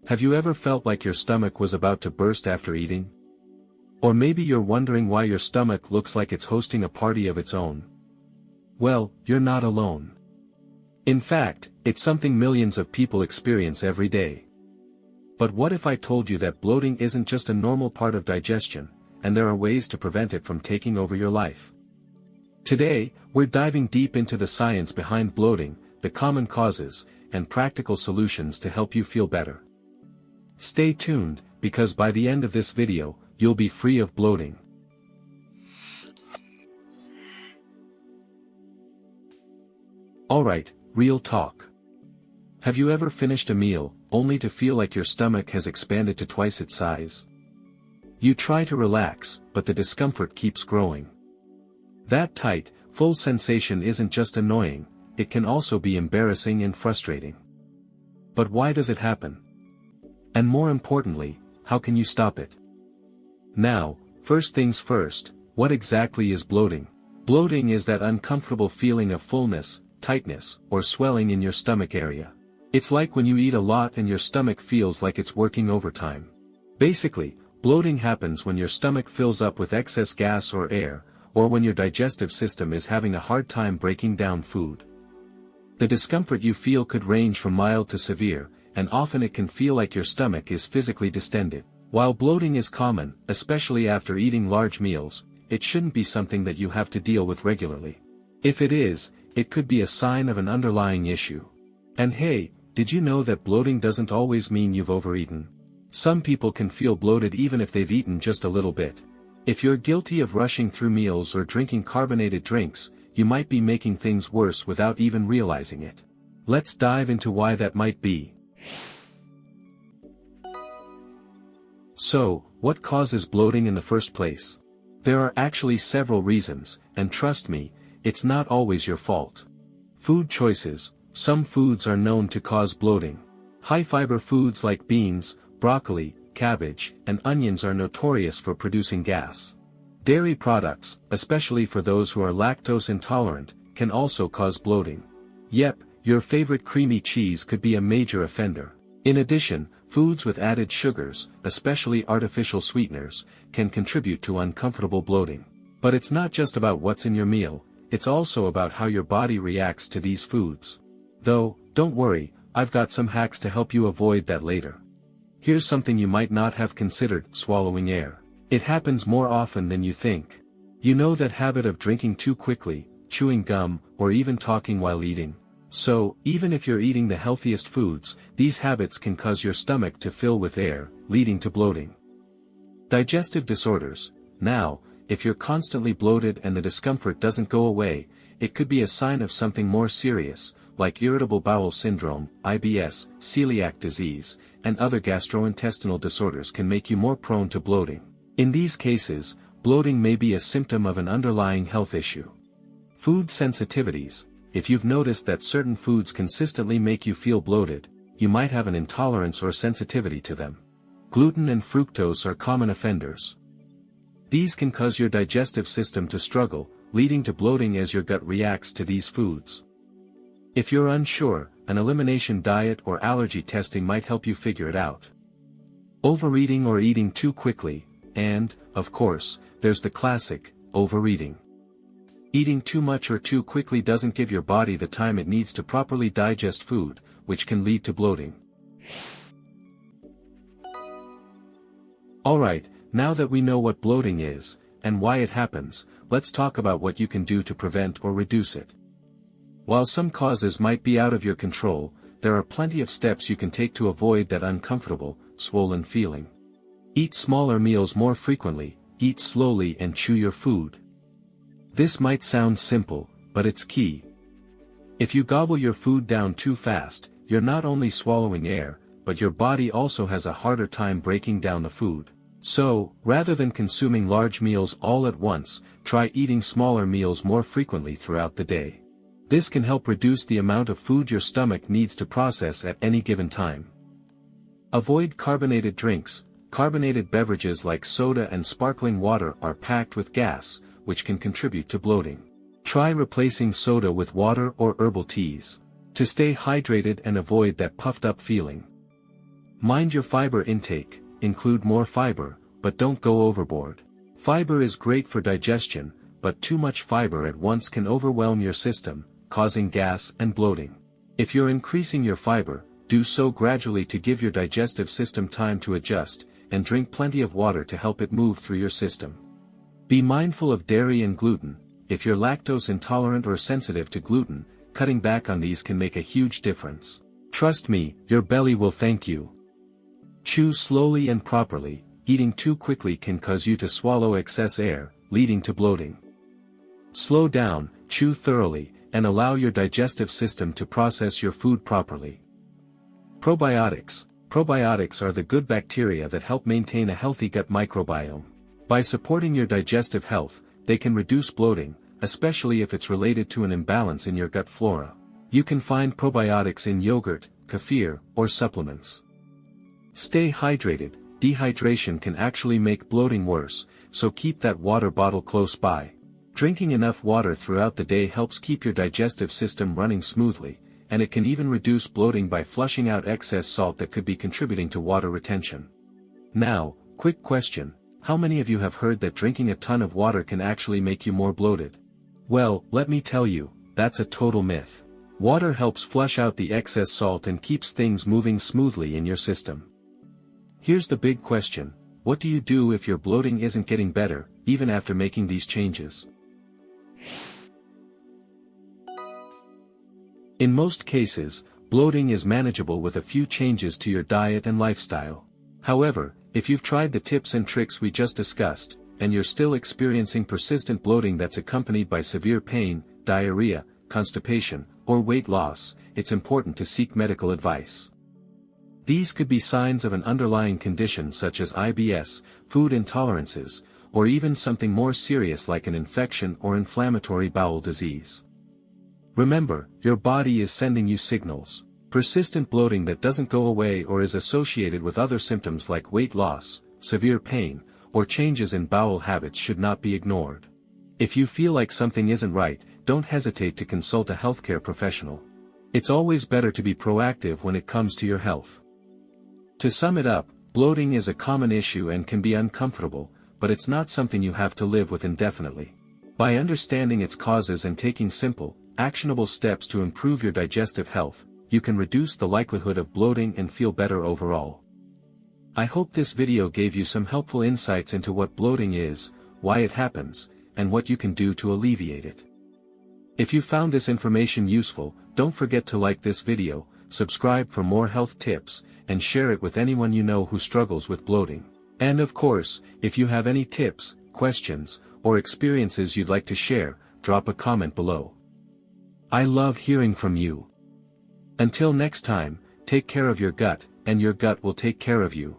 Have you ever felt like your stomach was about to burst after eating? Or maybe you're wondering why your stomach looks like it's hosting a party of its own. Well, you're not alone. In fact, it's something millions of people experience every day. But what if I told you that bloating isn't just a normal part of digestion, and there are ways to prevent it from taking over your life? Today, we're diving deep into the science behind bloating, the common causes, and practical solutions to help you feel better. Stay tuned, because by the end of this video, you'll be free of bloating. Alright, real talk. Have you ever finished a meal, only to feel like your stomach has expanded to twice its size? You try to relax, but the discomfort keeps growing. That tight, full sensation isn't just annoying, it can also be embarrassing and frustrating. But why does it happen? And more importantly, how can you stop it? Now, first things first, what exactly is bloating? Bloating is that uncomfortable feeling of fullness, tightness, or swelling in your stomach area. It's like when you eat a lot and your stomach feels like it's working overtime. Basically, bloating happens when your stomach fills up with excess gas or air, or when your digestive system is having a hard time breaking down food. The discomfort you feel could range from mild to severe, and often it can feel like your stomach is physically distended. While bloating is common, especially after eating large meals, it shouldn't be something that you have to deal with regularly. If it is, it could be a sign of an underlying issue. And hey, did you know that bloating doesn't always mean you've overeaten? Some people can feel bloated even if they've eaten just a little bit. If you're guilty of rushing through meals or drinking carbonated drinks, you might be making things worse without even realizing it. Let's dive into why that might be. So, what causes bloating in the first place? There are actually several reasons, and trust me, it's not always your fault. Food choices. Some foods are known to cause bloating. High-fiber foods like beans, broccoli, cabbage, and onions are notorious for producing gas. Dairy products, especially for those who are lactose intolerant, can also cause bloating. Yep, your favorite creamy cheese could be a major offender. In addition, foods with added sugars, especially artificial sweeteners, can contribute to uncomfortable bloating. But it's not just about what's in your meal, it's also about how your body reacts to these foods. Though, don't worry, I've got some hacks to help you avoid that later. Here's something you might not have considered: swallowing air. It happens more often than you think. You know that habit of drinking too quickly, chewing gum, or even talking while eating? So, even if you're eating the healthiest foods, these habits can cause your stomach to fill with air, leading to bloating. Digestive disorders. Now, if you're constantly bloated and the discomfort doesn't go away, it could be a sign of something more serious, like irritable bowel syndrome, IBS, celiac disease, and other gastrointestinal disorders can make you more prone to bloating. In these cases, bloating may be a symptom of an underlying health issue. Food sensitivities. If you've noticed that certain foods consistently make you feel bloated, you might have an intolerance or sensitivity to them. Gluten and fructose are common offenders. These can cause your digestive system to struggle, leading to bloating as your gut reacts to these foods. If you're unsure, an elimination diet or allergy testing might help you figure it out. Overeating or eating too quickly, and, of course, there's the classic, overeating. Eating too much or too quickly doesn't give your body the time it needs to properly digest food, which can lead to bloating. Alright, now that we know what bloating is, and why it happens, let's talk about what you can do to prevent or reduce it. While some causes might be out of your control, there are plenty of steps you can take to avoid that uncomfortable, swollen feeling. Eat smaller meals more frequently, eat slowly and chew your food. This might sound simple, but it's key. If you gobble your food down too fast, you're not only swallowing air, but your body also has a harder time breaking down the food. So, rather than consuming large meals all at once, try eating smaller meals more frequently throughout the day. This can help reduce the amount of food your stomach needs to process at any given time. Avoid carbonated drinks. Carbonated beverages like soda and sparkling water are packed with gas, which can contribute to bloating. Try replacing soda with water or herbal teas to stay hydrated and avoid that puffed up feeling. Mind your fiber intake, include more fiber, but don't go overboard. Fiber is great for digestion, but too much fiber at once can overwhelm your system, causing gas and bloating. If you're increasing your fiber, do so gradually to give your digestive system time to adjust, and drink plenty of water to help it move through your system. Be mindful of dairy and gluten. If you're lactose intolerant or sensitive to gluten, cutting back on these can make a huge difference. Trust me, your belly will thank you. Chew slowly and properly. Eating too quickly can cause you to swallow excess air, leading to bloating. Slow down, chew thoroughly, and allow your digestive system to process your food properly. Probiotics. Probiotics are the good bacteria that help maintain a healthy gut microbiome. By supporting your digestive health, they can reduce bloating, especially if it's related to an imbalance in your gut flora. You can find probiotics in yogurt, kefir, or supplements. Stay hydrated. Dehydration can actually make bloating worse, so keep that water bottle close by. Drinking enough water throughout the day helps keep your digestive system running smoothly, and it can even reduce bloating by flushing out excess salt that could be contributing to water retention. Now, quick question: how many of you have heard that drinking a ton of water can actually make you more bloated? Well, let me tell you, that's a total myth. Water helps flush out the excess salt and keeps things moving smoothly in your system. Here's the big question: what do you do if your bloating isn't getting better, even after making these changes? In most cases, bloating is manageable with a few changes to your diet and lifestyle. However, if you've tried the tips and tricks we just discussed, and you're still experiencing persistent bloating that's accompanied by severe pain, diarrhea, constipation, or weight loss, it's important to seek medical advice. These could be signs of an underlying condition such as IBS, food intolerances, or even something more serious like an infection or inflammatory bowel disease. Remember, your body is sending you signals. Persistent bloating that doesn't go away or is associated with other symptoms like weight loss, severe pain, or changes in bowel habits should not be ignored. If you feel like something isn't right, don't hesitate to consult a healthcare professional. It's always better to be proactive when it comes to your health. To sum it up, bloating is a common issue and can be uncomfortable, but it's not something you have to live with indefinitely. By understanding its causes and taking simple, actionable steps to improve your digestive health, you can reduce the likelihood of bloating and feel better overall. I hope this video gave you some helpful insights into what bloating is, why it happens, and what you can do to alleviate it. If you found this information useful, don't forget to like this video, subscribe for more health tips, and share it with anyone you know who struggles with bloating. And of course, if you have any tips, questions, or experiences you'd like to share, drop a comment below. I love hearing from you. Until next time, take care of your gut, and your gut will take care of you.